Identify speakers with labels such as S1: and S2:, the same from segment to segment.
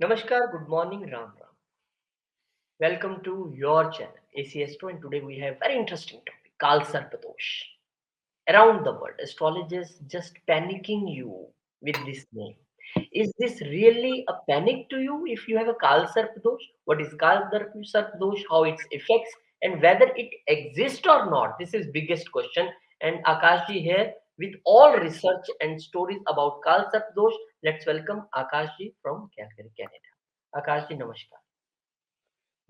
S1: Namaskar, good morning, Ram Ram. Welcome to your channel, ACS2, and today we have very interesting topic, Kal Sarp Dosha. Around the world, astrologers just panicking you with this name. Is this really a panic to you if you have a Kal Sarp Dosh? What is Kal Sarp Dosh, how its effects, and whether it exists or not? This is biggest question. And Akashji here with all research and stories about Kal Sarp Dosh. Let's welcome Akashji from Calgary, Canada. Akashji, namaskar.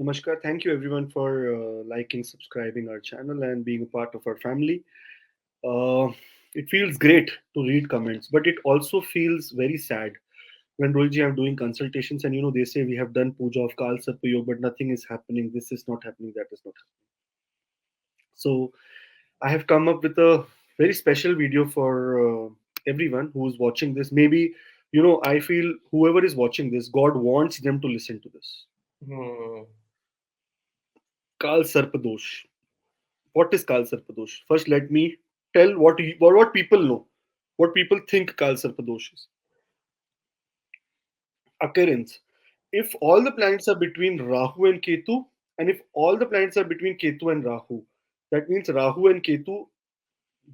S2: Namaskar. Thank you everyone for liking, subscribing our channel, and being a part of our family. Uh, it feels great to read comments, but it also feels very sad when Rohitji I'm doing consultations and they say we have done puja of Kaal Sarp Yog, but nothing is happening. This is not happening. That is not happening. So I have come up with a very special video for everyone who is watching this. Maybe I feel whoever is watching this, God wants them to listen to this.
S1: Hmm.
S2: Kaal Sarp Dosh. What is Kal Sarp Dosha? First, let me tell what people know, what people think Kal Sarp Dosha is. Occurrence. If all the planets are between Rahu and Ketu, and if all the planets are between Ketu and Rahu, that means Rahu and Ketu.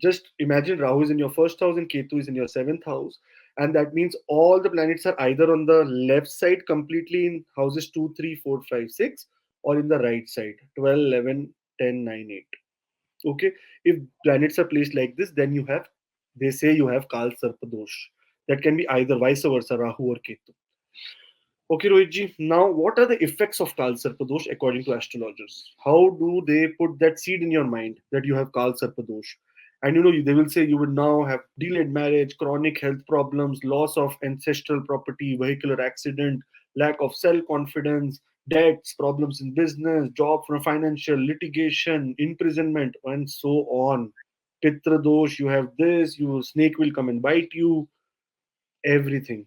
S2: Just imagine Rahu is in your first house and Ketu is in your seventh house, and that means all the planets are either on the left side completely in houses 2, 3, 4, 5, 6, or in the right side 12, 11, 10, 9, 8. Okay, if planets are placed like this, then they say you have Kal Sarpa Dosh. That can be either vice versa, Rahu or Ketu. Okay, Rohitji, now what are the effects of Kal Sarpa Dosh according to astrologers? How do they put that seed in your mind that you have Kal Sarpa Dosh? And they will say you will now have delayed marriage, chronic health problems, loss of ancestral property, vehicular accident, lack of self confidence, debts, problems in business, job for financial litigation, imprisonment, and so on. Pitra Dosh, you have this, your snake will come and bite you, everything.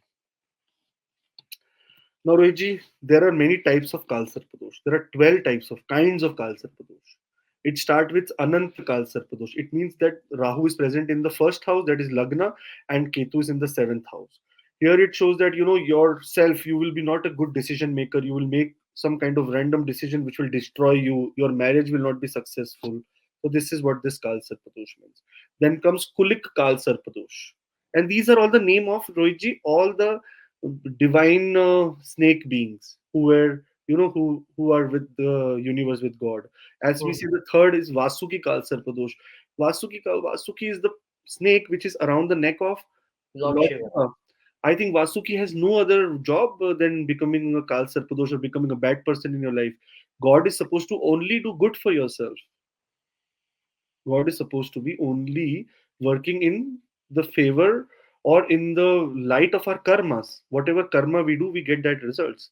S2: Now, Rohitji, there are many types of Kal Sarpadosh. There are 12 types of kinds of Kal Sarpadosh. It starts with Anant Kal Sarpadosh. It means that Rahu is present in the first house, that is Lagna, and Ketu is in the seventh house. Here it shows that yourself, you will be not a good decision maker. You will make some kind of random decision which will destroy you. Your marriage will not be successful. So this is what this Kal Sarpadosh means. Then comes Kulik Kal Sarpadosh. And these are all the name of Rohitji, all the divine snake beings who were who are with the universe with God. As we
S1: Hmm.
S2: see, the third is Vasuki Kal Sarpadosh. Vasuki is the snake which is around the neck of
S1: Lord
S2: Lord
S1: Shiva.
S2: Shiva. I think Vasuki has no other job than becoming a Kal Sarpadosh or becoming a bad person in your life. God is supposed to only do good for yourself. God is supposed to be only working in the favor or in the light of our karmas. Whatever karma we do, we get that results.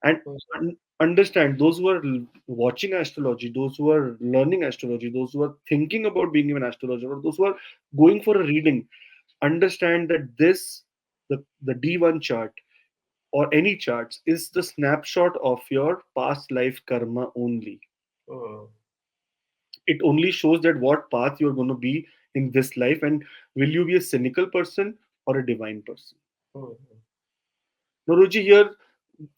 S2: And
S1: Hmm.
S2: understand, those who are watching astrology, those who are learning astrology, those who are thinking about being an astrologer, or those who are going for a reading, understand that the D1 chart or any charts is the snapshot of your past life karma only.
S1: Hmm.
S2: It only shows that what path you're going to be in this life, and will you be a cynical person or a divine person.
S1: Hmm.
S2: Now, Ruji, here,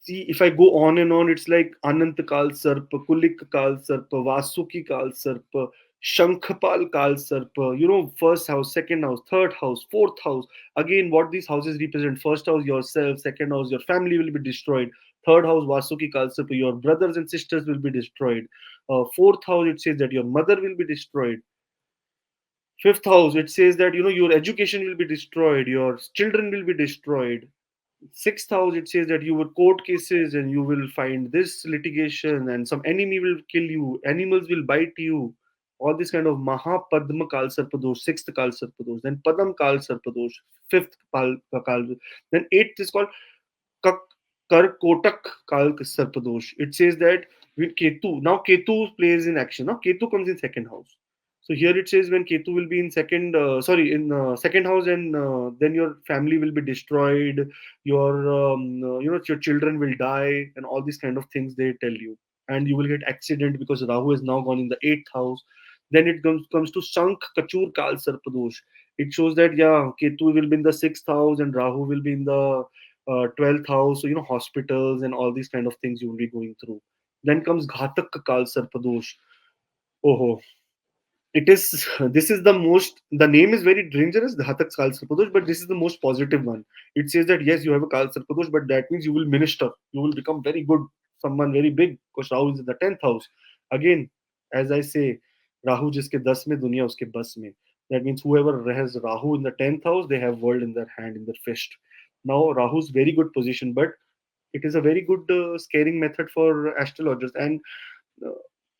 S2: see, if I go on and on, it's like Anant Kal Sarp, Kulik Kal Sarp, Vasuki Kal Sarp, Shankhpal Kal Sarp, first house, second house, third house, fourth house. Again, what these houses represent: first house, yourself; second house, your family will be destroyed; third house, Vasuki Kal Sarp, your brothers and sisters will be destroyed; fourth house, it says that your mother will be destroyed; fifth house, it says that your education will be destroyed, your children will be destroyed; sixth house, it says that you will court cases and you will find this litigation and some enemy will kill you, animals will bite you. All this kind of Mahapadma Kal Sarpadosh, sixth Kal Sarpadosh, then Padam Kal Sarpadosh, fifth Kal, then eighth is called Kak- Karkotak Kal Sarpadosh. It says that with Ketu, now Ketu plays in action. Now Ketu comes in second house. So here it says when Ketu will be in in second house, and then your family will be destroyed, your children will die, and all these kind of things they tell you, and you will get accident because Rahu is now gone in the eighth house. Then it comes to Shankh Kachur Kal Sarpadosh. It shows that yeah, Ketu will be in the sixth house and Rahu will be in the 12th house, so hospitals and all these kind of things you will be going through. Then comes Ghatak Kal Sarp Dosh. Oh, it is this is the most, the name is very dangerous, the Hatak Kal Sarpadosh, but this is the most positive one. It says that yes, you have a Kal Sarpadosh, but that means you will minister, you will become very good, someone very big, because Rahu is in the 10th house. Again, as I say, Rahu jiske 10 mein, duniya uske bas mein. That means whoever has Rahu in the 10th house, they have world in their hand, in their fist. Now Rahu's very good position, but it is a very good scaring method for astrologers. And uh,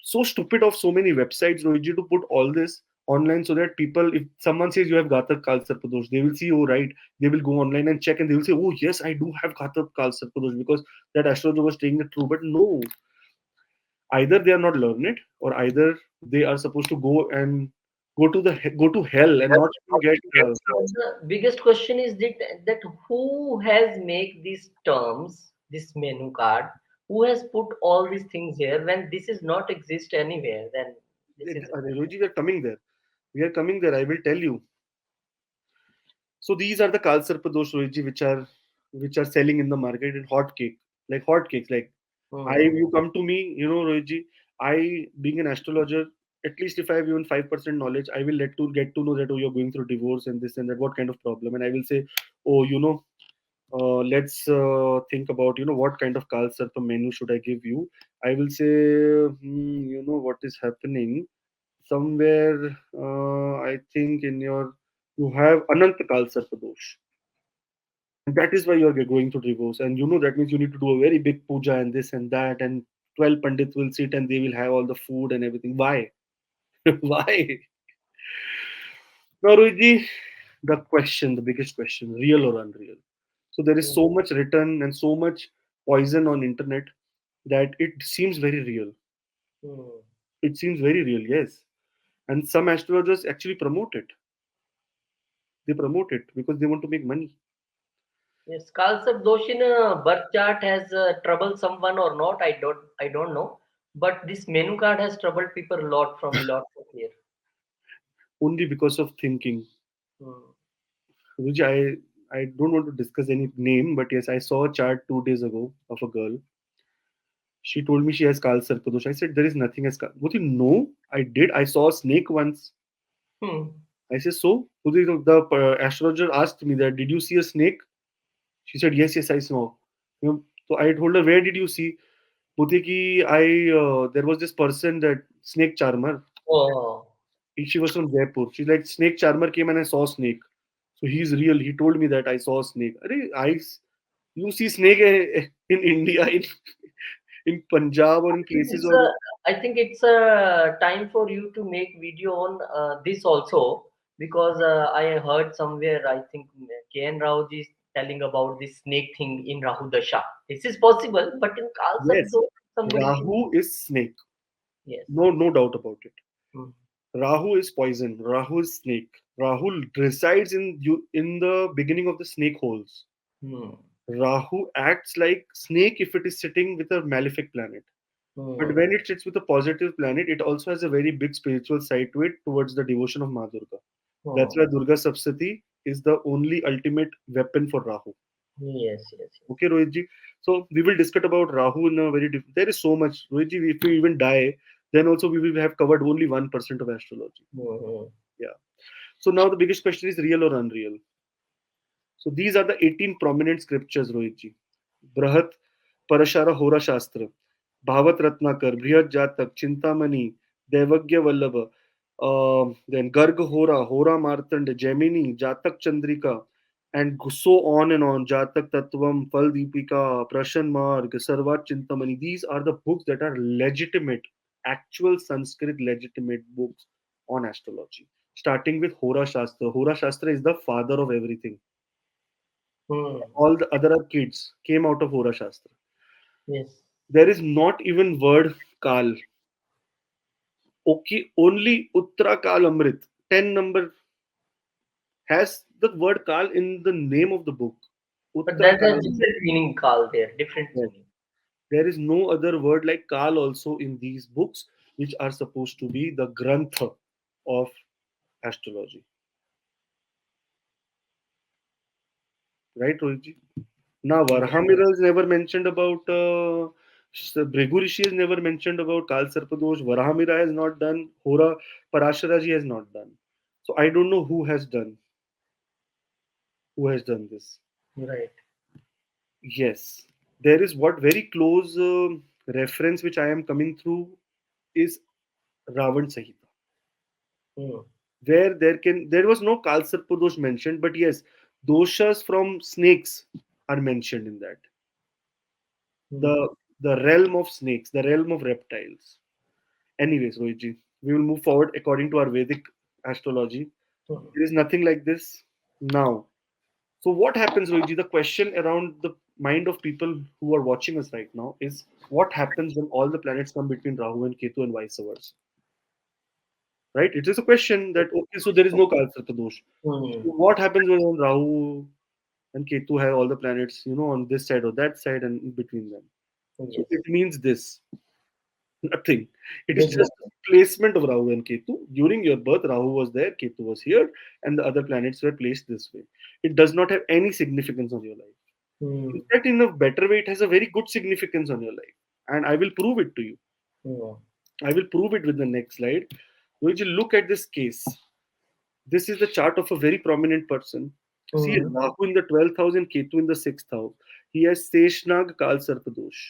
S2: so stupid of so many websites, Rohitji, to put all this online so that people, if someone says you have Ghatak Kal Sarpadosh, they will see, oh, right, they will go online and check and they will say, oh, yes, I do have Ghatak Kal Sarpadosh because that astrologer was saying the true. But no, either they are not learned or either they are supposed to go and go to hell and not even get.
S1: The biggest question is that who has make these terms, this menu card, who has put all these things here when this is not exist anywhere? Then this is
S2: Rohitji, we are coming there. We are coming there. I will tell you. So these are the Kal Sarpa Dosh, Rohitji, which are selling in the market in hot cakes. Like
S1: hmm.
S2: you come to me, Rohitji, I being an astrologer, at least if I have even 5% knowledge, I will let to get to know that, oh, you're going through divorce and this and that, what kind of problem, and I will say, oh, let's think about, what kind of Kal Sarpa menu should I give you. I will say, what is happening somewhere. I think in your, you have Anant Kal Sarpa Dosh, and that is why you are going to divorce. And that means you need to do a very big puja and this and that, and 12 pandits will sit and they will have all the food and everything. Why? Why? Now, Ruiji, the biggest question, real or unreal? So there is so much written and so much poison on internet that it seems very real.
S1: Hmm.
S2: It seems very real, yes. And some astrologers actually promote it. They promote it because they want to make money.
S1: Yes, Kal Sarp Dosha in a birth chart has troubled someone or not. I don't know. But this menu card has troubled people a lot from lots of years.
S2: Only because of thinking.
S1: Hmm.
S2: Which I don't want to discuss any name, but yes, I saw a chart 2 days ago of a girl. She told me she has Kal Sarpadosh. I said there is nothing as Kal. What you know? I did. I saw a snake once.
S1: Hmm.
S2: I said so. The astrologer asked me that. Did you see a snake? She said yes, yes, I saw. So I told her, where did you see? Bolte ki I there was this person, that snake charmer.
S1: Oh.
S2: She was from Jaipur. She's like, snake charmer came and I saw snake. So he's real. He told me that I saw snake. You see snake in India, in Punjab or in
S1: think
S2: places
S1: it's
S2: or.
S1: a, I think it's a time for you to make video on this also because I heard somewhere I think KN Rao ji is telling about this snake thing in Rahu Dasha. This is possible, but in Kal Sarp
S2: Yes,
S1: Dosha, somebody think
S2: Rahu is snake.
S1: yes.
S2: No doubt about it.
S1: Hmm.
S2: Rahu is poison. Rahu is snake. Rahu resides in the beginning of the snake holes.
S1: Hmm.
S2: Rahu acts like snake if it is sitting with a malefic planet. But
S1: Hmm.
S2: when it sits with a positive planet, it also has a very big spiritual side to it towards the devotion of Ma Durga. That's
S1: Hmm.
S2: why Durga Sapsati is the only ultimate weapon for Rahu.
S1: Yes, yes, yes.
S2: Okay, Rohitji. So we will discuss about Rahu in a very there is so much. Rohitji, if we even die, then also we will have covered only 1% of astrology.
S1: Hmm.
S2: Yeah. So now the biggest question is real or unreal. So these are the 18 prominent scriptures, Rohitji. Brahat Parashara Hora Shastra, Bhavat Ratnakar, Brihad Jatak, Chintamani, Devagya Vallabha, then Garg Hora, Hora Martanda, Gemini, Jatak Chandrika, and so on and on. Jatak Tattvam, Fal Deepika, Prashan Marg, Sarvat Chintamani. These are the books that are legitimate, actual Sanskrit legitimate books on astrology. Starting with Hora Shastra. Hora Shastra is the father of everything.
S1: Hmm.
S2: All the other kids came out of Hora Shastra.
S1: Yes.
S2: There is not even word Kal. Okay, only Uttara Kal Amrit. 10 number has the word Kal in the name of the book.
S1: But
S2: Uttara
S1: there's
S2: Kal
S1: a
S2: Amrit.
S1: different meaning call there, different
S2: Yes.
S1: meaning.
S2: There is no other word like Kal also in these books, which are supposed to be the Grantha of astrology. Right, Rohitji? Now,
S1: Yes.
S2: Varhamira is never mentioned about. Bhrigu Rishi is never mentioned about Kal Sarp Dosh. Varahamira has not done. Hora Parasharaji has not done. So I don't know who has done this.
S1: Right.
S2: Yes, there is what very close reference which I am coming through is Ravan Sahita,
S1: Hmm.
S2: where there was no Kal Sarp Dosh mentioned, but yes, doshas from snakes are mentioned in that.
S1: Hmm.
S2: The realm of snakes, the realm of reptiles. Anyways, Rohitji, we will move forward according to our Vedic astrology.
S1: Hmm.
S2: There is nothing like this now. So what happens, Rohitji? The question around the mind of people who are watching us right now is what happens when all the planets come between Rahu and Ketu and vice versa? Right? It is a question that okay, so there is no Kal Sarpa Dosh.
S1: Hmm.
S2: So what happens when Rahu and Ketu have all the planets, on this side or that side and in between them? So
S1: Yes.
S2: it means this. Nothing. It is
S1: There's no.
S2: just a placement of Rahu and Ketu. During your birth, Rahu was there, Ketu was here, and the other planets were placed this way. It does not have any significance on your life.
S1: Hmm.
S2: In fact, in a better way, it has a very good significance on your life. And I will prove it to you.
S1: Hmm.
S2: I will prove it with the next slide. We will look at this case. This is the chart of a very prominent person. See,
S1: Hmm.
S2: Rahu in the 12th house and Ketu in the 6th house. He has Seshnag Kal Sarp Dosh.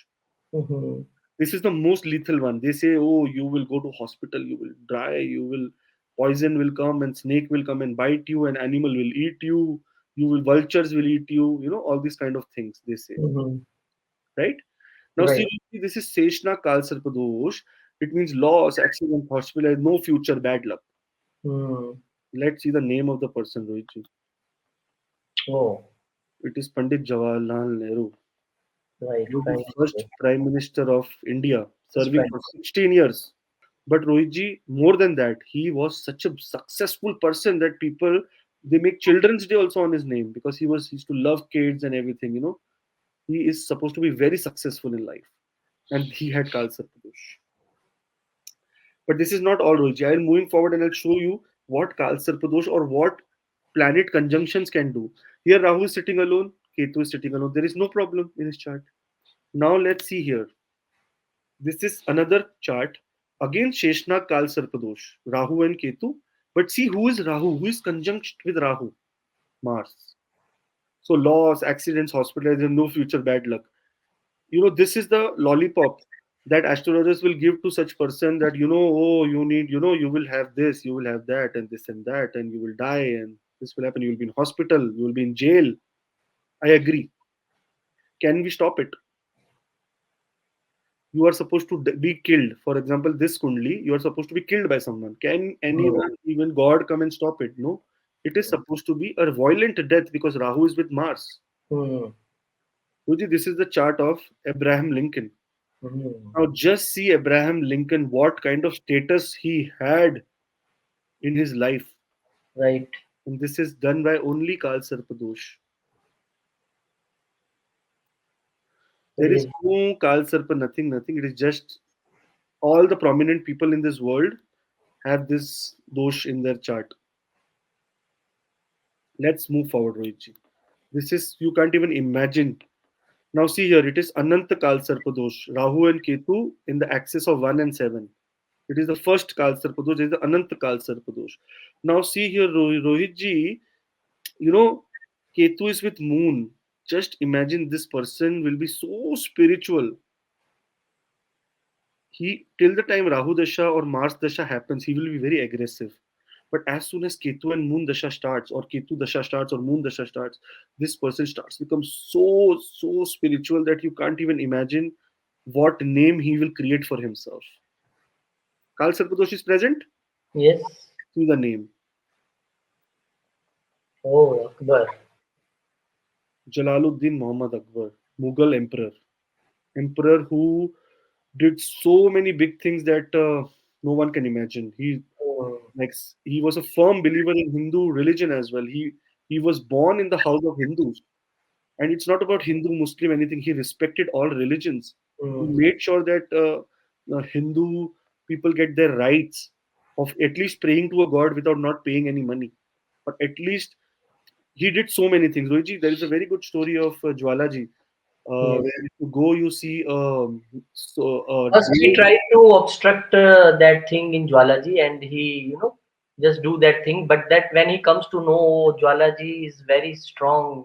S1: Hmm.
S2: This is the most lethal one. They say, oh, you will go to hospital, you will die, poison will come and snake will come and bite you, and animal will eat you, vultures will eat you, all these kind of things they say,
S1: Hmm.
S2: right? Now, see,
S1: Right.
S2: this is Seshna Kal Sarpadosh. It means loss, accident, hospital, no future, bad luck.
S1: Hmm.
S2: Let's see the name of the person, Rohitji.
S1: Oh.
S2: It is Pandit Jawaharlal Nehru.
S1: Right.
S2: He was the
S1: Fine.
S2: first Prime Minister of India,
S1: It's
S2: serving
S1: fine.
S2: for 16 years. But Rohitji, more than that, he was such a successful person that people they make Children's Day also on his name because he used to love kids and everything. He is supposed to be very successful in life, and he had Kal Sarpadosh. But this is not all, Rohitji. I'm moving forward and I'll show you what Kal Sarpadosh or what planet conjunctions can do. Here, Rahu is sitting alone, Ketu is sitting alone. There is no problem in his chart. Now let's see here. This is another chart. Again, Sheshnak Kal Sarpadosh, Rahu and Ketu. But see who is Rahu? Who is conjunct with Rahu? Mars. So loss, accidents, hospitalization, no future bad luck. This is the lollipop that astrologers will give to such person that oh, you need, you will have this, you will have that, and this and that, and you will die, and this will happen. You will be in hospital, you will be in jail. I agree. Can we stop it? You are supposed to be killed. For example, this kundli, you are supposed to be killed by someone. Can
S1: Hmm.
S2: anyone, even God, come and stop it? No. It is supposed to be a violent death because Rahu is with Mars.
S1: Hmm.
S2: Ruji, this is the chart of Abraham Lincoln.
S1: Hmm.
S2: Now, just see Abraham Lincoln, what kind of status he had in his life.
S1: Right.
S2: And this is done by only Kal Sarpadosh. There is
S1: Really.
S2: no Kal Sarpa, nothing, nothing. It is just all the prominent people in this world have this dosh in their chart. Let's move forward, Rohitji. This is, you can't even imagine. Now, see here, it is Ananta Kal Sarpa Dosh, Rahu and Ketu in the axis of 1 and 7. It is the first Kal Sarpa Dosh, it is the Ananta Kal Sarpa Dosh. Now, see here, Rohitji, you know, Ketu is with Moon. Just imagine this person will be so spiritual. He, till the time Rahu Dasha or Mars Dasha happens, he will be very aggressive. But as soon as Ketu and Moon Dasha starts, or Ketu Dasha starts, or Moon Dasha starts, this person starts to become so spiritual that you can't even imagine what name he will create for himself. Kal Sarpadosh is present.
S1: Yes.
S2: See the name.
S1: Oh, Akbar.
S2: Jalaluddin Muhammad Akbar, Mughal emperor. Emperor who did so many big things that no one can imagine.
S1: Hmm.
S2: He was a firm believer in Hindu religion as well. He was born in the house of Hindus, and it's not about Hindu, Muslim, anything. He respected all religions. He
S1: Hmm.
S2: made sure that Hindu people get their rights of at least praying to a god without not paying any money, or at least He did so many things. Rohitji, there is a very good story of Jwalaji,
S1: Yes.
S2: where if you go, you see
S1: First, he
S2: day.
S1: tried to obstruct that thing in Jwalaji, and he, just do that thing. But that when he comes to know Jwalaji is very strong,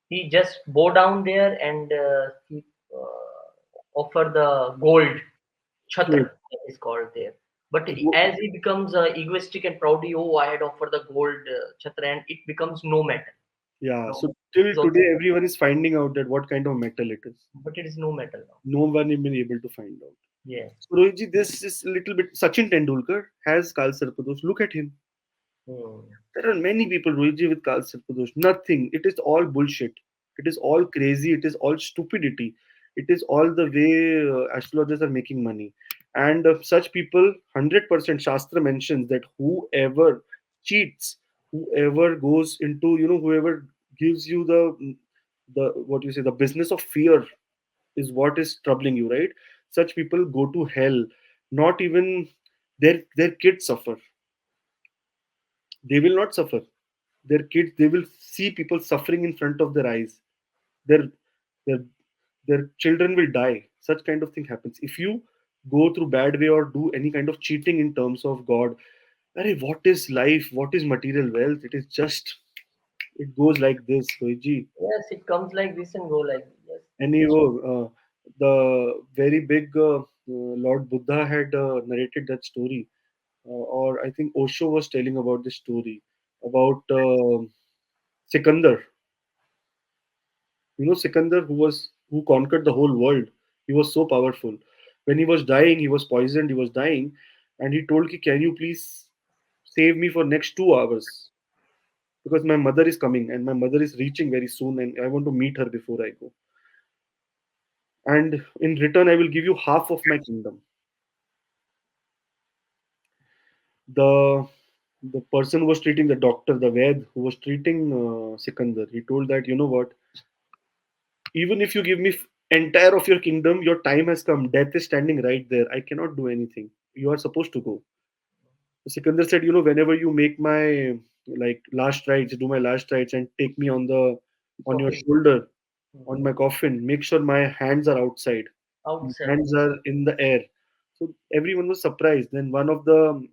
S1: he just bow down there and he offer the gold chhatra that is called there. But as he becomes egoistic and proud, I had offered the gold chhatra, and it becomes no matter.
S2: Yeah,
S1: No,
S2: so till
S1: it's also,
S2: today, everyone is finding out that what kind of metal it is.
S1: but it is no matter now.
S2: No one has been able to find out.
S1: Yes.
S2: So Rohitji, this is a little bit. Sachin Tendulkar has Kal Sarp Dosha. Look at him.
S1: Hmm.
S2: There are many people, Rohitji, with Kal Sarp Dosha. Nothing. It is all bullshit. It is all crazy. It is all stupidity. It is all the way astrologers are making money. And such people, 100% Shastra mentions that whoever cheats, whoever goes into, whoever gives you the what you say, the business of fear is what is troubling you, right? Such people go to hell. Not even their kids suffer. They will not suffer. Their kids, they will see people suffering in front of their eyes. Their their their children will die. Such kind of thing happens. If you go through bad way or do any kind of cheating in terms of God, arey, what is life? What is material wealth? It is just it goes like this, Rohitji.
S1: Yes, it comes like this and go like this. Yes,
S2: And
S1: that's
S2: the very big Lord Buddha had narrated that story, or I think Osho was telling about this story about Sikandar. Sikandar, who conquered the whole world. He was so powerful. When he was dying, he was poisoned. He was dying, and he told, "Ki, can you please save me for next 2 hours? Because my mother is coming, and my mother is reaching very soon, and I want to meet her before I go. And in return, I will give you half of my kingdom." the the person who was treating the doctor, the Ved who was treating Sikandar, he told that, you know what, even if you give me entire of your kingdom, your time has come. Death is standing right there. I cannot do anything. You are supposed to go. Sikandar said, whenever you make my like last rites, do my last rites and take me on your
S1: coffee.
S2: shoulder, on
S1: Mhm.
S2: my coffin, make sure my hands are outside. My
S1: Outside.
S2: hands are in the air. So everyone was surprised. Then one of the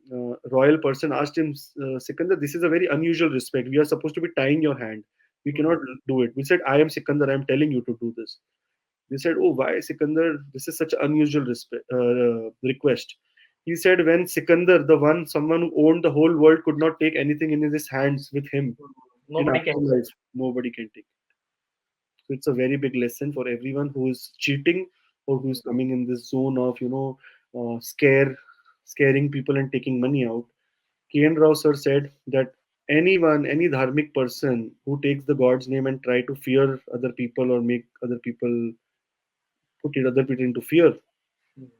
S2: royal person asked him, Sikandar, this is a very unusual respect. We are supposed to be tying your hand. We
S1: Mhm.
S2: cannot do it. We said, I am Sikandar. I am telling you to do this. They said, oh, why Sikandar? This is such an unusual request. He said, when Sikandar, someone who owned the whole world, could not take anything in his hands with him in
S1: Nobody can take.
S2: afterlife, nobody can take. So it's a very big lesson for everyone who is cheating or who is coming in this zone of, scaring people and taking money out. K.N. Rao sir said that any dharmic person who takes the God's name and try to fear other people or make other people other people into fear,
S1: Mhm.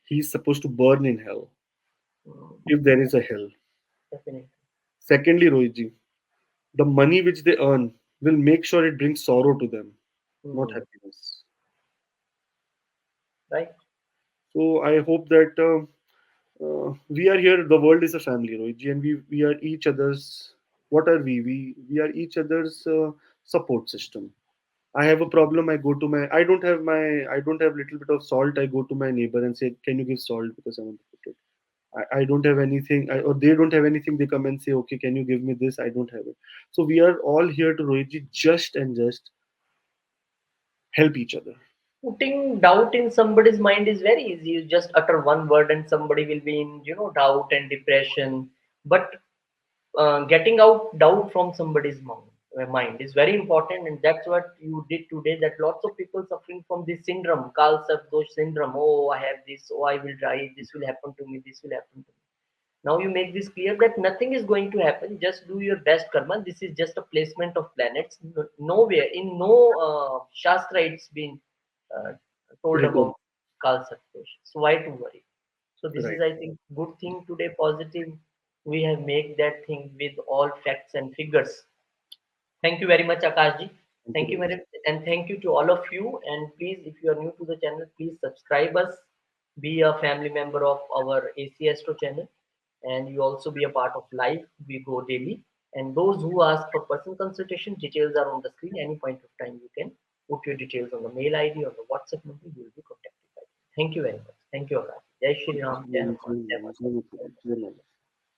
S2: he's supposed to burn in hell
S1: Mhm.
S2: if there is a hell.
S1: Definitely.
S2: Secondly, Rohitji, the money which they earn will make sure it brings sorrow to them, not
S1: Mhm.
S2: happiness.
S1: Right?
S2: So I hope that we are here. The world is a family, Rohitji, and we are each other's. What are we? We are each other's support system. I have a problem. I go to my. I don't have little bit of salt. I go to my neighbor and say, "Can you give salt because I want to put it." I don't have anything, or they don't have anything. They come and say, "Okay, can you give me this?" I don't have it. So we are all here to Rohitji just help each other.
S1: Putting doubt in somebody's mind is very easy. You just utter one word and somebody will be in, doubt and depression. But getting out doubt from somebody's mind is very important, and that's what you did today. That lots of people suffering from this syndrome, Kal Sarp Dosha syndrome. Oh, I have this. Oh, I will die. This will happen to me. This will happen to me. Now you make this clear that nothing is going to happen. Just do your best karma. This is just a placement of planets. Nowhere in no shastra it's been uh, told
S2: Written.
S1: about Kal Sarp Dosha. So why to worry? So this is,
S2: Right.
S1: I think, good thing today. Positive. We have made that thing with all facts and figures. Thank you very much, Akashji.
S2: Thank you,
S1: Thank you
S2: Rohitji.
S1: very and thank you to all of you. And please, if you are new to the channel, please subscribe us. Be a family member of our AC Astro channel, and you also be a part of live. We go daily. And those who ask for personal consultation, details are on the screen. Any point of time, you can put your details on the mail ID or the WhatsApp number. You will be contacted by them. Thank you very much. Thank you, Akash. Jai Shri Ram. Jai Hanuman. Jai Mata.